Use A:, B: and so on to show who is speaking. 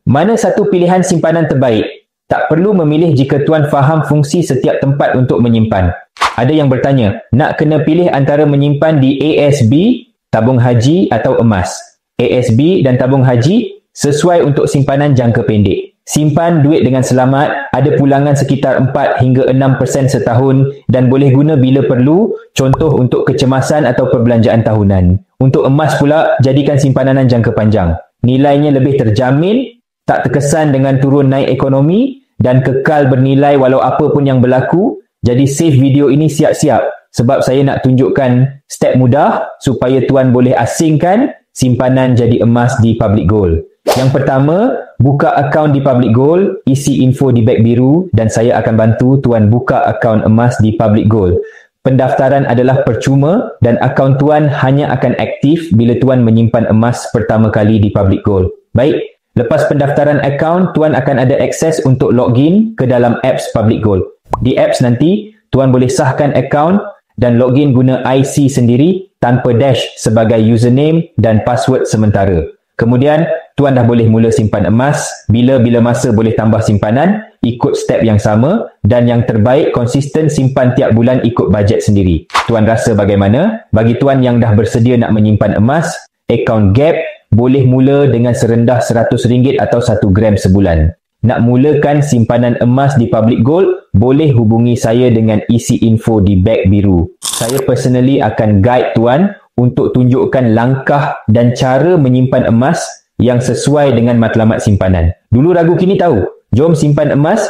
A: Mana satu pilihan simpanan terbaik? Tak perlu memilih jika tuan faham fungsi setiap tempat untuk menyimpan. Ada yang bertanya, nak kena pilih antara menyimpan di ASB, tabung haji atau emas. ASB dan tabung haji sesuai untuk simpanan jangka pendek. Simpan duit dengan selamat, ada pulangan sekitar 4 hingga 6% setahun dan boleh guna bila perlu, contoh untuk kecemasan atau perbelanjaan tahunan. Untuk emas pula, jadikan simpanan jangka panjang. Nilainya lebih terjamin, tak terkesan dengan turun naik ekonomi dan kekal bernilai walau apa pun yang berlaku. Jadi save video ini siap-siap sebab saya nak tunjukkan step mudah supaya tuan boleh asingkan simpanan jadi emas di Public Gold. Yang pertama, buka akaun di Public Gold, isi info di beg biru dan saya akan bantu tuan buka akaun emas di Public Gold. Pendaftaran adalah percuma dan akaun tuan hanya akan aktif bila tuan menyimpan emas pertama kali di Public Gold. Baik, lepas pendaftaran akaun, tuan akan ada akses untuk login ke dalam apps Public Gold. Di apps nanti, tuan boleh sahkan akaun dan login guna IC sendiri tanpa dash sebagai username dan password sementara. Kemudian, tuan dah boleh mula simpan emas, bila masa boleh tambah simpanan, ikut step yang sama dan yang terbaik konsisten simpan tiap bulan ikut bajet sendiri. Tuan rasa bagaimana? Bagi tuan yang dah bersedia nak menyimpan emas, akaun Gap boleh mula dengan serendah RM100 atau 1 gram sebulan. Nak mulakan simpanan emas di Public Gold, boleh hubungi saya dengan isi info di beg biru. Saya personally akan guide tuan untuk tunjukkan langkah dan cara menyimpan emas yang sesuai dengan matlamat simpanan. Dulu ragu kini tahu. Jom simpan emas